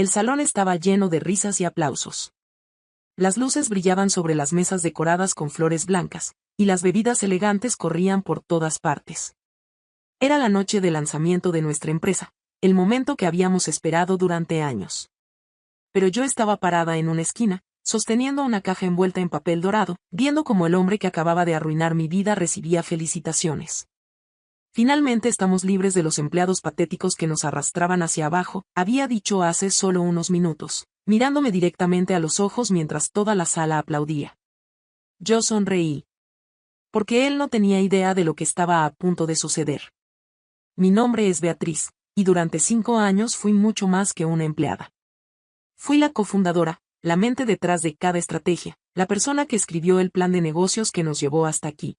El salón estaba lleno de risas y aplausos. Las luces brillaban sobre las mesas decoradas con flores blancas, y las bebidas elegantes corrían por todas partes. Era la noche de lanzamiento de nuestra empresa, el momento que habíamos esperado durante años. Pero yo estaba parada en una esquina, sosteniendo una caja envuelta en papel dorado, viendo cómo el hombre que acababa de arruinar mi vida recibía felicitaciones. Finalmente estamos libres de los empleados patéticos que nos arrastraban hacia abajo, había dicho hace solo unos minutos, mirándome directamente a los ojos mientras toda la sala aplaudía. Yo sonreí. Porque él no tenía idea de lo que estaba a punto de suceder. Mi nombre es Beatriz, y durante 5 años fui mucho más que una empleada. Fui la cofundadora, la mente detrás de cada estrategia, la persona que escribió el plan de negocios que nos llevó hasta aquí.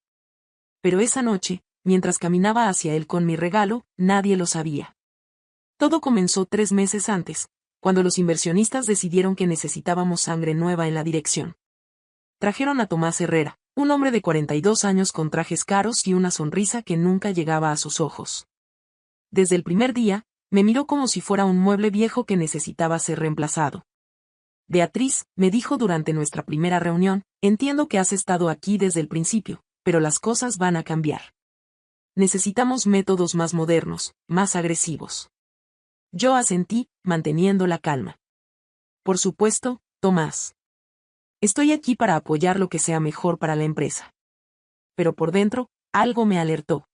Pero esa noche, mientras caminaba hacia él con mi regalo, nadie lo sabía. Todo comenzó 3 meses antes, cuando los inversionistas decidieron que necesitábamos sangre nueva en la dirección. Trajeron a Tomás Herrera, un hombre de 42 años con trajes caros y una sonrisa que nunca llegaba a sus ojos. Desde el primer día, me miró como si fuera un mueble viejo que necesitaba ser reemplazado. Beatriz, me dijo durante nuestra primera reunión, entiendo que has estado aquí desde el principio, pero las cosas van a cambiar. Necesitamos métodos más modernos, más agresivos. Yo asentí, manteniendo la calma. Por supuesto, Tomás. Estoy aquí para apoyar lo que sea mejor para la empresa. Pero por dentro, algo me alertó.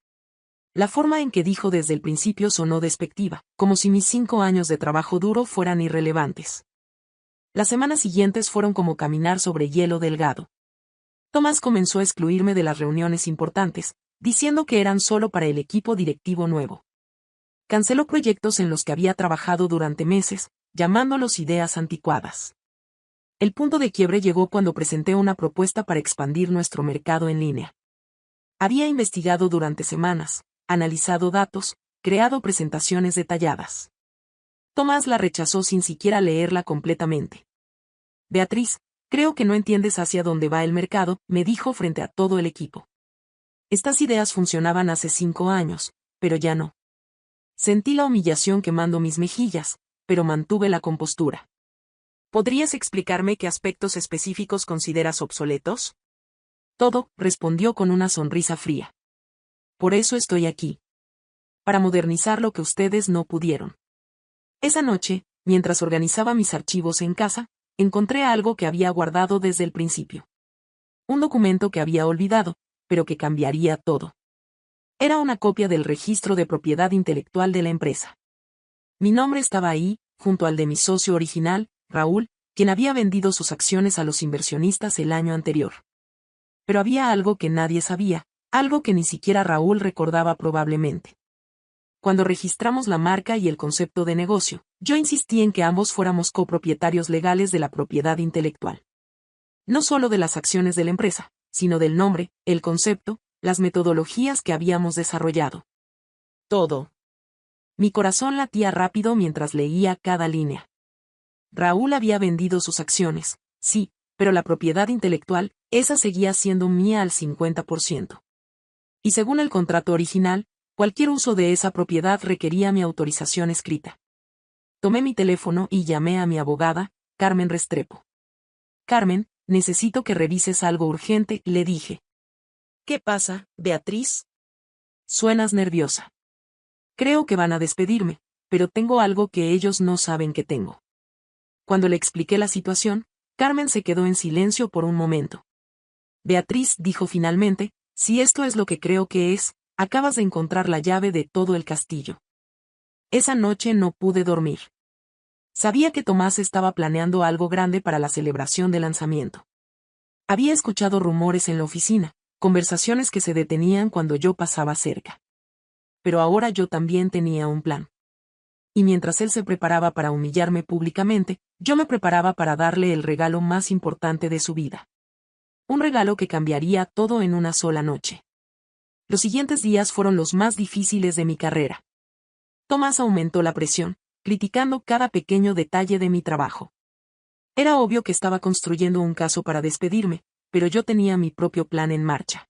La forma en que dijo desde el principio sonó despectiva, como si mis 5 años de trabajo duro fueran irrelevantes. Las semanas siguientes fueron como caminar sobre hielo delgado. Tomás comenzó a excluirme de las reuniones importantes, diciendo que eran solo para el equipo directivo nuevo. Canceló proyectos en los que había trabajado durante meses, llamándolos ideas anticuadas. El punto de quiebre llegó cuando presenté una propuesta para expandir nuestro mercado en línea. Había investigado durante semanas, analizado datos, creado presentaciones detalladas. Tomás la rechazó sin siquiera leerla completamente. Beatriz, creo que no entiendes hacia dónde va el mercado, me dijo frente a todo el equipo. Estas ideas funcionaban hace 5 años, pero ya no. Sentí la humillación quemando mis mejillas, pero mantuve la compostura. ¿Podrías explicarme qué aspectos específicos consideras obsoletos? Todo, respondió con una sonrisa fría. Por eso estoy aquí. Para modernizar lo que ustedes no pudieron. Esa noche, mientras organizaba mis archivos en casa, encontré algo que había guardado desde el principio. Un documento que había olvidado, pero que cambiaría todo. Era una copia del registro de propiedad intelectual de la empresa. Mi nombre estaba ahí, junto al de mi socio original, Raúl, quien había vendido sus acciones a los inversionistas el año anterior. Pero había algo que nadie sabía, algo que ni siquiera Raúl recordaba probablemente. Cuando registramos la marca y el concepto de negocio, yo insistí en que ambos fuéramos copropietarios legales de la propiedad intelectual. No solo de las acciones de la empresa, sino del nombre, el concepto, las metodologías que habíamos desarrollado. Todo. Mi corazón latía rápido mientras leía cada línea. Raúl había vendido sus acciones, sí, pero la propiedad intelectual, esa seguía siendo mía al 50%. Y según el contrato original, cualquier uso de esa propiedad requería mi autorización escrita. Tomé mi teléfono y llamé a mi abogada, Carmen Restrepo. Carmen, necesito que revises algo urgente, le dije. ¿Qué pasa, Beatriz? Suenas nerviosa. Creo que van a despedirme, pero tengo algo que ellos no saben que tengo. Cuando le expliqué la situación, Carmen se quedó en silencio por un momento. Beatriz dijo finalmente, si esto es lo que creo que es, acabas de encontrar la llave de todo el castillo. Esa noche no pude dormir. Sabía que Tomás estaba planeando algo grande para la celebración de lanzamiento. Había escuchado rumores en la oficina, conversaciones que se detenían cuando yo pasaba cerca. Pero ahora yo también tenía un plan. Y mientras él se preparaba para humillarme públicamente, yo me preparaba para darle el regalo más importante de su vida. Un regalo que cambiaría todo en una sola noche. Los siguientes días fueron los más difíciles de mi carrera. Tomás aumentó la presión, criticando cada pequeño detalle de mi trabajo. Era obvio que estaba construyendo un caso para despedirme, pero yo tenía mi propio plan en marcha.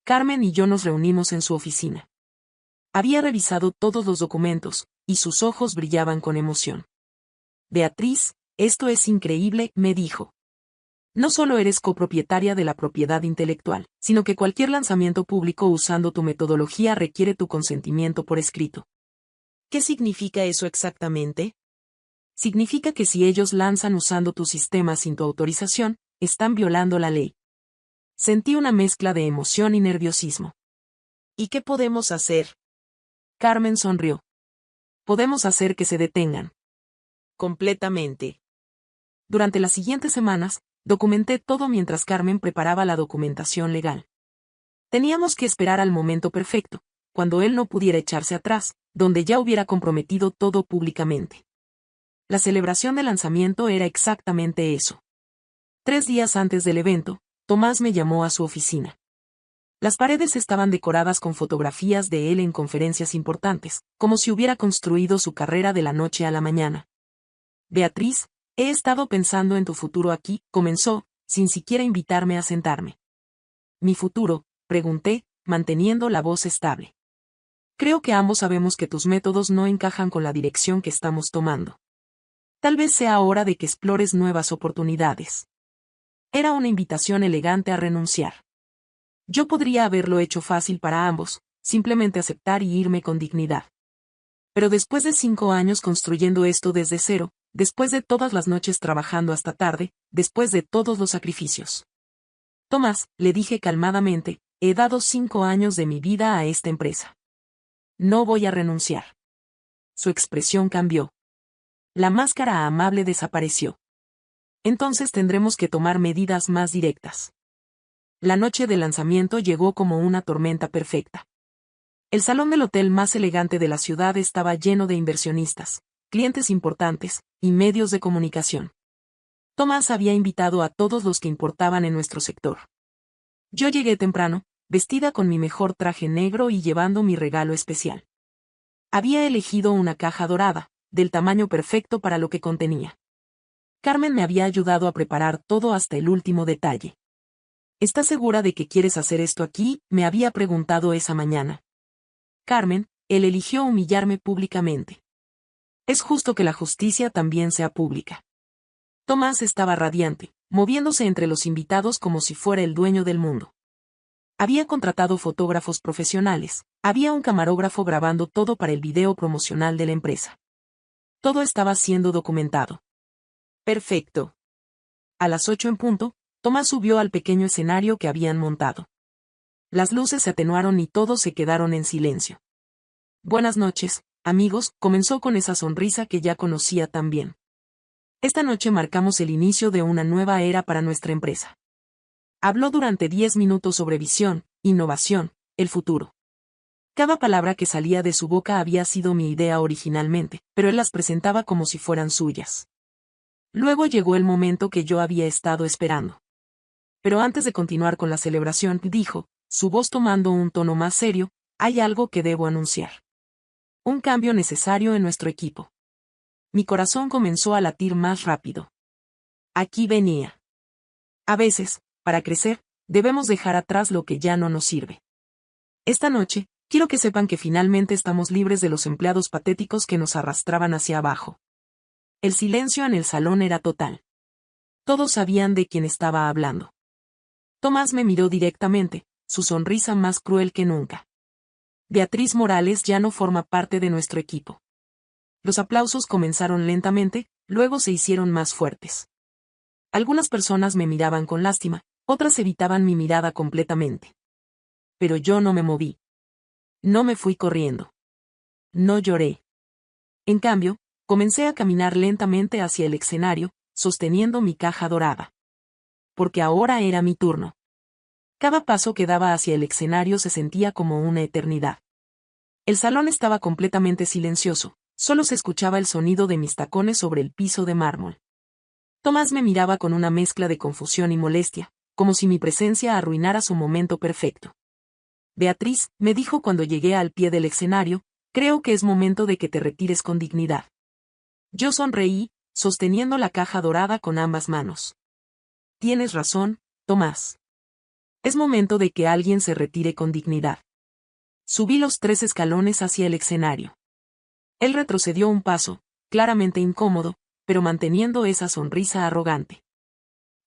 Carmen y yo nos reunimos en su oficina. Había revisado todos los documentos, y sus ojos brillaban con emoción. Beatriz, esto es increíble, me dijo. No solo eres copropietaria de la propiedad intelectual, sino que cualquier lanzamiento público usando tu metodología requiere tu consentimiento por escrito. ¿Qué significa eso exactamente? Significa que si ellos lanzan usando tu sistema sin tu autorización, están violando la ley. Sentí una mezcla de emoción y nerviosismo. ¿Y qué podemos hacer? Carmen sonrió. Podemos hacer que se detengan. Completamente. Durante las siguientes semanas, documenté todo mientras Carmen preparaba la documentación legal. Teníamos que esperar al momento perfecto, cuando él no pudiera echarse atrás, donde ya hubiera comprometido todo públicamente. La celebración de lanzamiento era exactamente eso. 3 días antes del evento, Tomás me llamó a su oficina. Las paredes estaban decoradas con fotografías de él en conferencias importantes, como si hubiera construido su carrera de la noche a la mañana. Beatriz, he estado pensando en tu futuro aquí, comenzó, sin siquiera invitarme a sentarme. ¿Mi futuro?, pregunté, manteniendo la voz estable. Creo que ambos sabemos que tus métodos no encajan con la dirección que estamos tomando. Tal vez sea hora de que explores nuevas oportunidades. Era una invitación elegante a renunciar. Yo podría haberlo hecho fácil para ambos, simplemente aceptar y irme con dignidad. Pero después de 5 años construyendo esto desde cero, después de todas las noches trabajando hasta tarde, después de todos los sacrificios. Tomás, le dije calmadamente, he dado 5 años de mi vida a esta empresa. No voy a renunciar. Su expresión cambió. La máscara amable desapareció. Entonces tendremos que tomar medidas más directas. La noche de lanzamiento llegó como una tormenta perfecta. El salón del hotel más elegante de la ciudad estaba lleno de inversionistas, clientes importantes, y medios de comunicación. Tomás había invitado a todos los que importaban en nuestro sector. Yo llegué temprano, vestida con mi mejor traje negro y llevando mi regalo especial. Había elegido una caja dorada, del tamaño perfecto para lo que contenía. Carmen me había ayudado a preparar todo hasta el último detalle. ¿Estás segura de que quieres hacer esto aquí?, me había preguntado esa mañana. Carmen, él eligió humillarme públicamente. Es justo que la justicia también sea pública. Tomás estaba radiante, moviéndose entre los invitados como si fuera el dueño del mundo. Había contratado fotógrafos profesionales, había un camarógrafo grabando todo para el video promocional de la empresa. Todo estaba siendo documentado. Perfecto. A las 8 en punto, Tomás subió al pequeño escenario que habían montado. Las luces se atenuaron y todos se quedaron en silencio. Buenas noches, amigos, comenzó con esa sonrisa que ya conocía tan bien. Esta noche marcamos el inicio de una nueva era para nuestra empresa. Habló durante 10 minutos sobre visión, innovación, el futuro. Cada palabra que salía de su boca había sido mi idea originalmente, pero él las presentaba como si fueran suyas. Luego llegó el momento que yo había estado esperando. Pero antes de continuar con la celebración, dijo, su voz tomando un tono más serio, hay algo que debo anunciar. Un cambio necesario en nuestro equipo. Mi corazón comenzó a latir más rápido. Aquí venía. A veces, para crecer, debemos dejar atrás lo que ya no nos sirve. Esta noche, quiero que sepan que finalmente estamos libres de los empleados patéticos que nos arrastraban hacia abajo. El silencio en el salón era total. Todos sabían de quién estaba hablando. Tomás me miró directamente, su sonrisa más cruel que nunca. Beatriz Morales ya no forma parte de nuestro equipo. Los aplausos comenzaron lentamente, luego se hicieron más fuertes. Algunas personas me miraban con lástima, otras evitaban mi mirada completamente. Pero yo no me moví. No me fui corriendo. No lloré. En cambio, comencé a caminar lentamente hacia el escenario, sosteniendo mi caja dorada. Porque ahora era mi turno. Cada paso que daba hacia el escenario se sentía como una eternidad. El salón estaba completamente silencioso, solo se escuchaba el sonido de mis tacones sobre el piso de mármol. Tomás me miraba con una mezcla de confusión y molestia, como si mi presencia arruinara su momento perfecto. Beatriz, me dijo cuando llegué al pie del escenario, creo que es momento de que te retires con dignidad. Yo sonreí, sosteniendo la caja dorada con ambas manos. Tienes razón, Tomás. Es momento de que alguien se retire con dignidad. Subí los 3 escalones hacia el escenario. Él retrocedió un paso, claramente incómodo, pero manteniendo esa sonrisa arrogante.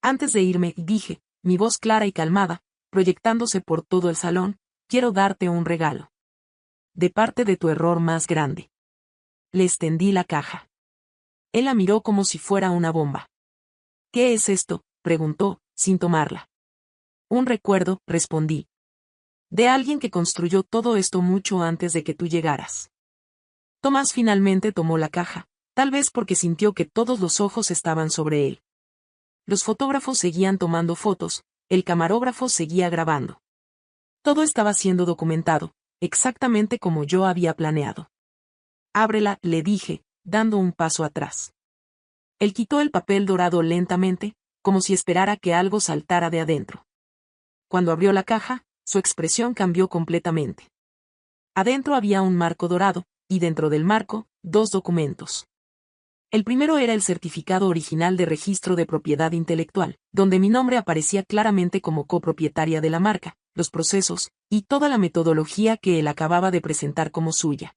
Antes de irme, dije, mi voz clara y calmada, proyectándose por todo el salón, quiero darte un regalo. De parte de tu error más grande. Le extendí la caja. Él la miró como si fuera una bomba. ¿Qué es esto?, preguntó, sin tomarla. Un recuerdo, respondí. De alguien que construyó todo esto mucho antes de que tú llegaras. Tomás finalmente tomó la caja, tal vez porque sintió que todos los ojos estaban sobre él. Los fotógrafos seguían tomando fotos, el camarógrafo seguía grabando. Todo estaba siendo documentado, exactamente como yo había planeado. Ábrela, le dije, dando un paso atrás. Él quitó el papel dorado lentamente, como si esperara que algo saltara de adentro. Cuando abrió la caja, su expresión cambió completamente. Adentro había un marco dorado, y dentro del marco, 2 documentos. El primero era el certificado original de registro de propiedad intelectual, donde mi nombre aparecía claramente como copropietaria de la marca, los procesos, y toda la metodología que él acababa de presentar como suya.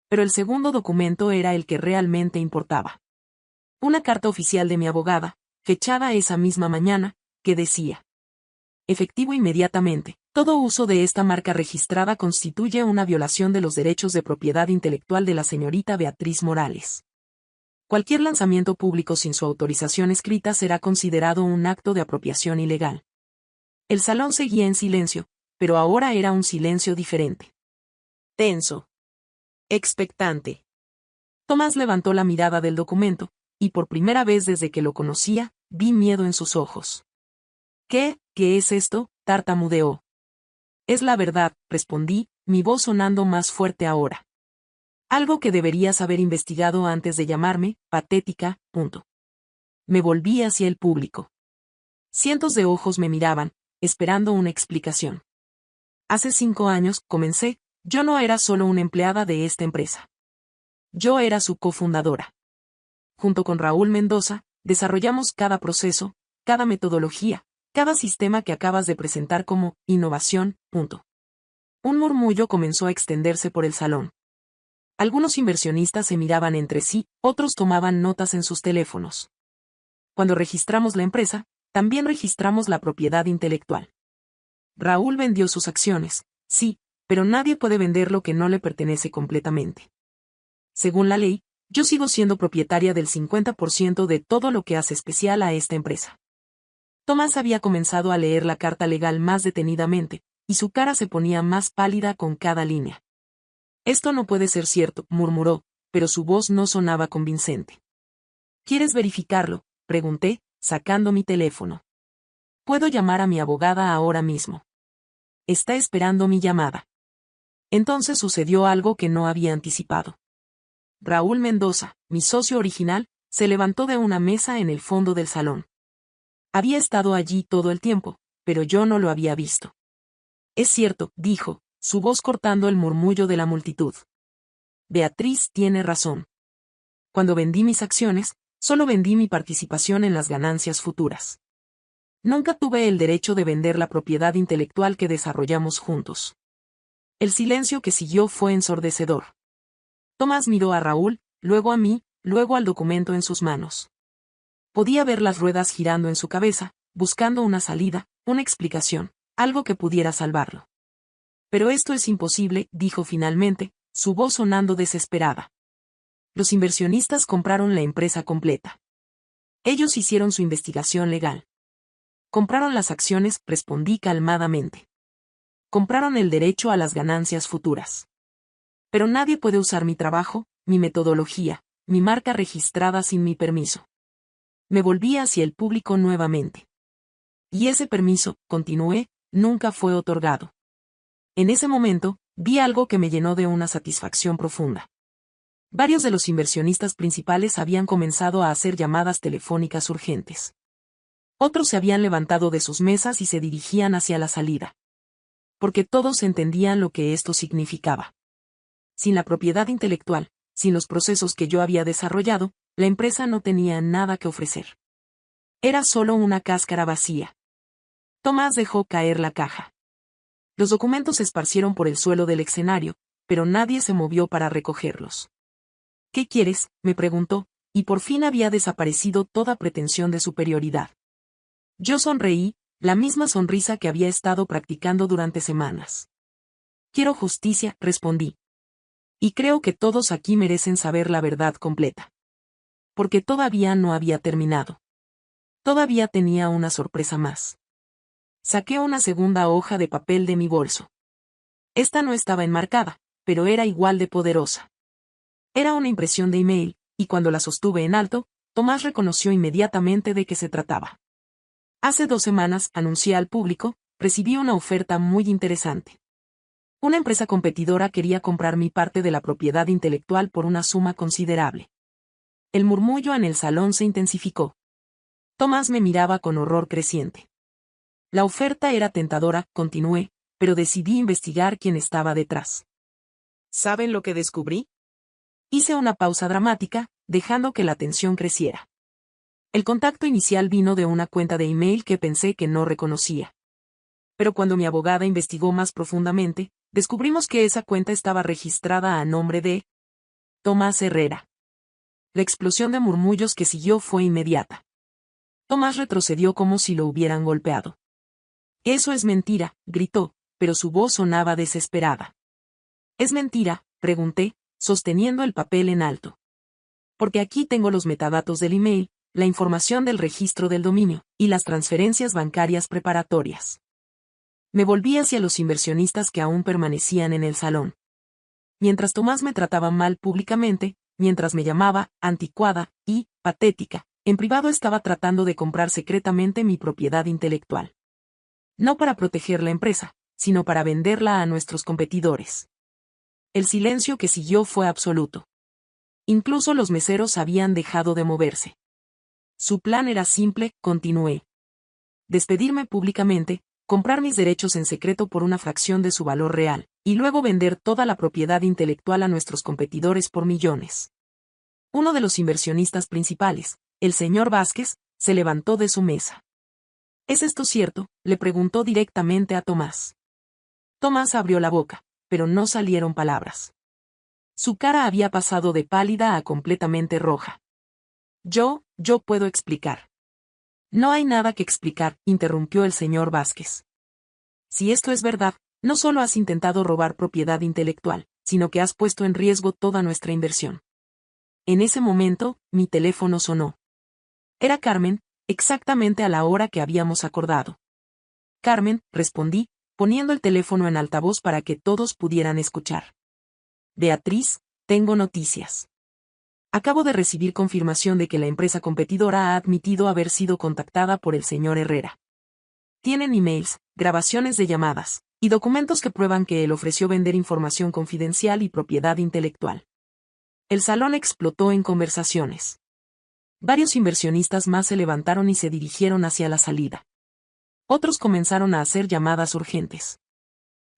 Pero el segundo documento era el que realmente importaba. Una carta oficial de mi abogada, fechada esa misma mañana, que decía: efectivo inmediatamente. Todo uso de esta marca registrada constituye una violación de los derechos de propiedad intelectual de la señorita Beatriz Morales. Cualquier lanzamiento público sin su autorización escrita será considerado un acto de apropiación ilegal. El salón seguía en silencio, pero ahora era un silencio diferente. Tenso. Expectante. Tomás levantó la mirada del documento, y por primera vez desde que lo conocía, vi miedo en sus ojos. ¿Qué es esto?, tartamudeó. Es la verdad, respondí, mi voz sonando más fuerte ahora. Algo que deberías haber investigado antes de llamarme, patética, . Me volví hacia el público. Cientos de ojos me miraban, esperando una explicación. Hace 5 años, comencé, yo no era solo una empleada de esta empresa. Yo era su cofundadora. Junto con Raúl Mendoza, desarrollamos cada proceso, cada metodología, cada sistema que acabas de presentar como innovación. Un murmullo comenzó a extenderse por el salón. Algunos inversionistas se miraban entre sí, otros tomaban notas en sus teléfonos. Cuando registramos la empresa, también registramos la propiedad intelectual. Raúl vendió sus acciones, sí, pero nadie puede vender lo que no le pertenece completamente. Según la ley, yo sigo siendo propietaria del 50% de todo lo que hace especial a esta empresa. Tomás había comenzado a leer la carta legal más detenidamente, y su cara se ponía más pálida con cada línea. Esto no puede ser cierto, murmuró, pero su voz no sonaba convincente. ¿Quieres verificarlo?, pregunté, sacando mi teléfono. Puedo llamar a mi abogada ahora mismo. Está esperando mi llamada. Entonces sucedió algo que no había anticipado. Raúl Mendoza, mi socio original, se levantó de una mesa en el fondo del salón. Había estado allí todo el tiempo, pero yo no lo había visto. Es cierto, dijo, su voz cortando el murmullo de la multitud. Beatriz tiene razón. Cuando vendí mis acciones, solo vendí mi participación en las ganancias futuras. Nunca tuve el derecho de vender la propiedad intelectual que desarrollamos juntos. El silencio que siguió fue ensordecedor. Tomás miró a Raúl, luego a mí, luego al documento en sus manos. Podía ver las ruedas girando en su cabeza, buscando una salida, una explicación, algo que pudiera salvarlo. Pero esto es imposible, dijo finalmente, su voz sonando desesperada. Los inversionistas compraron la empresa completa. Ellos hicieron su investigación legal. Compraron las acciones, respondí calmadamente. Compraron el derecho a las ganancias futuras. Pero nadie puede usar mi trabajo, mi metodología, mi marca registrada sin mi permiso. Me volví hacia el público nuevamente. Y ese permiso, continué, nunca fue otorgado. En ese momento, vi algo que me llenó de una satisfacción profunda. Varios de los inversionistas principales habían comenzado a hacer llamadas telefónicas urgentes. Otros se habían levantado de sus mesas y se dirigían hacia la salida. Porque todos entendían lo que esto significaba. Sin la propiedad intelectual, sin los procesos que yo había desarrollado, la empresa no tenía nada que ofrecer. Era solo una cáscara vacía. Tomás dejó caer la caja. Los documentos se esparcieron por el suelo del escenario, pero nadie se movió para recogerlos. ¿Qué quieres?, me preguntó, y por fin había desaparecido toda pretensión de superioridad. Yo sonreí, la misma sonrisa que había estado practicando durante semanas. Quiero justicia, respondí. Y creo que todos aquí merecen saber la verdad completa. Porque todavía no había terminado. Todavía tenía una sorpresa más. Saqué una segunda hoja de papel de mi bolso. Esta no estaba enmarcada, pero era igual de poderosa. Era una impresión de email, y cuando la sostuve en alto, Tomás reconoció inmediatamente de qué se trataba. Hace 2 semanas, anuncié al público, recibí una oferta muy interesante. Una empresa competidora quería comprar mi parte de la propiedad intelectual por una suma considerable. El murmullo en el salón se intensificó. Tomás me miraba con horror creciente. La oferta era tentadora, continué, pero decidí investigar quién estaba detrás. ¿Saben lo que descubrí? Hice una pausa dramática, dejando que la tensión creciera. El contacto inicial vino de una cuenta de email que pensé que no reconocía. Pero cuando mi abogada investigó más profundamente, descubrimos que esa cuenta estaba registrada a nombre de Tomás Herrera. La explosión de murmullos que siguió fue inmediata. Tomás retrocedió como si lo hubieran golpeado. Eso es mentira, gritó, pero su voz sonaba desesperada. ¿Es mentira?, pregunté, sosteniendo el papel en alto. Porque aquí tengo los metadatos del email, la información del registro del dominio, y las transferencias bancarias preparatorias. Me volví hacia los inversionistas que aún permanecían en el salón. Mientras Tomás me trataba mal públicamente, mientras me llamaba anticuada y patética, en privado estaba tratando de comprar secretamente mi propiedad intelectual. No para proteger la empresa, sino para venderla a nuestros competidores. El silencio que siguió fue absoluto. Incluso los meseros habían dejado de moverse. Su plan era simple, continué. Despedirme públicamente, comprar mis derechos en secreto por una fracción de su valor real, y luego vender toda la propiedad intelectual a nuestros competidores por millones. Uno de los inversionistas principales, el señor Vázquez, se levantó de su mesa. ¿Es esto cierto?, le preguntó directamente a Tomás. Tomás abrió la boca, pero no salieron palabras. Su cara había pasado de pálida a completamente roja. Yo puedo explicar. No hay nada que explicar, interrumpió el señor Vázquez. Si esto es verdad, no solo has intentado robar propiedad intelectual, sino que has puesto en riesgo toda nuestra inversión. En ese momento, mi teléfono sonó. Era Carmen, exactamente a la hora que habíamos acordado. Carmen, respondí, poniendo el teléfono en altavoz para que todos pudieran escuchar. Beatriz, tengo noticias. Acabo de recibir confirmación de que la empresa competidora ha admitido haber sido contactada por el señor Herrera. Tienen emails, grabaciones de llamadas, y documentos que prueban que él ofreció vender información confidencial y propiedad intelectual. El salón explotó en conversaciones. Varios inversionistas más se levantaron y se dirigieron hacia la salida. Otros comenzaron a hacer llamadas urgentes.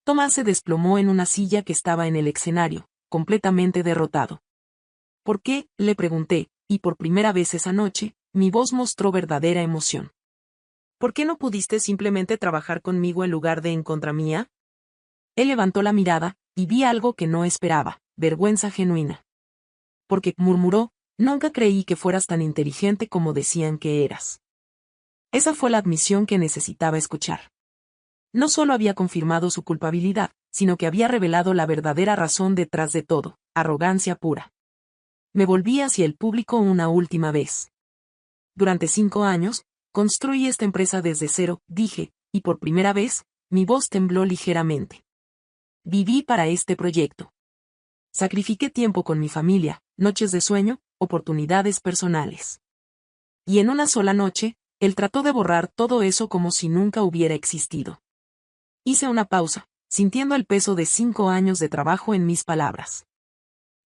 Tomás se desplomó en una silla que estaba en el escenario, completamente derrotado. ¿Por qué?, le pregunté, y por primera vez esa noche, mi voz mostró verdadera emoción. ¿Por qué no pudiste simplemente trabajar conmigo en lugar de en contra mía? Él levantó la mirada, y vi algo que no esperaba, vergüenza genuina. Porque, murmuró, nunca creí que fueras tan inteligente como decían que eras. Esa fue la admisión que necesitaba escuchar. No solo había confirmado su culpabilidad, sino que había revelado la verdadera razón detrás de todo, arrogancia pura. Me volví hacia el público una última vez. Durante 5 años, construí esta empresa desde cero, dije, y por primera vez, mi voz tembló ligeramente. Viví para este proyecto. Sacrifiqué tiempo con mi familia, noches de sueño, oportunidades personales. Y en una sola noche, él trató de borrar todo eso como si nunca hubiera existido. Hice una pausa, sintiendo el peso de 5 años de trabajo en mis palabras.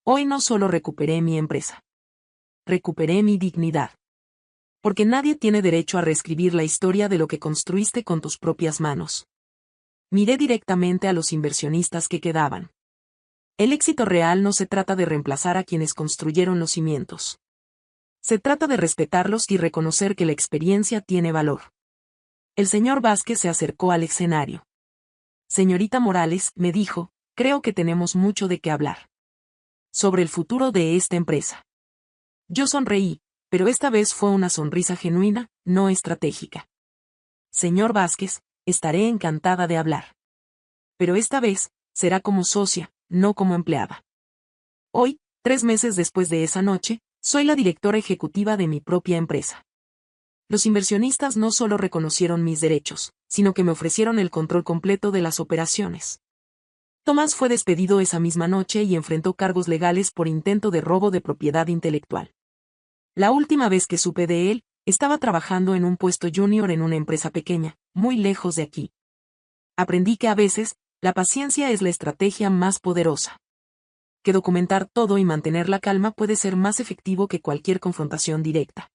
Hoy no solo recuperé mi empresa. Recuperé mi dignidad. Porque nadie tiene derecho a reescribir la historia de lo que construiste con tus propias manos. Miré directamente a los inversionistas que quedaban. El éxito real no se trata de reemplazar a quienes construyeron los cimientos. Se trata de respetarlos y reconocer que la experiencia tiene valor. El señor Vázquez se acercó al escenario. Señorita Morales, me dijo, creo que tenemos mucho de qué hablar. Sobre el futuro de esta empresa. Yo sonreí, pero esta vez fue una sonrisa genuina, no estratégica. Señor Vázquez, estaré encantada de hablar. Pero esta vez, será como socia, no como empleada. Hoy, 3 meses después de esa noche, soy la directora ejecutiva de mi propia empresa. Los inversionistas no solo reconocieron mis derechos, sino que me ofrecieron el control completo de las operaciones. Tomás fue despedido esa misma noche y enfrentó cargos legales por intento de robo de propiedad intelectual. La última vez que supe de él, estaba trabajando en un puesto junior en una empresa pequeña, muy lejos de aquí. Aprendí que a veces, la paciencia es la estrategia más poderosa. Que documentar todo y mantener la calma puede ser más efectivo que cualquier confrontación directa.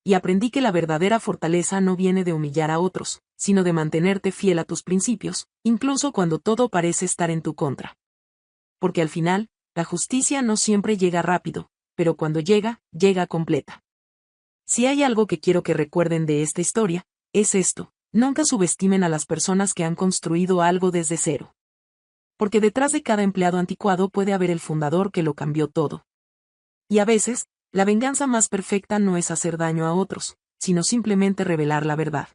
Y aprendí que la verdadera fortaleza no viene de humillar a otros, sino de mantenerte fiel a tus principios, incluso cuando todo parece estar en tu contra. Porque al final, la justicia no siempre llega rápido, pero cuando llega, llega completa. Si hay algo que quiero que recuerden de esta historia, es esto: nunca subestimen a las personas que han construido algo desde cero. Porque detrás de cada empleado anticuado puede haber el fundador que lo cambió todo. Y a veces, la venganza más perfecta no es hacer daño a otros, sino simplemente revelar la verdad.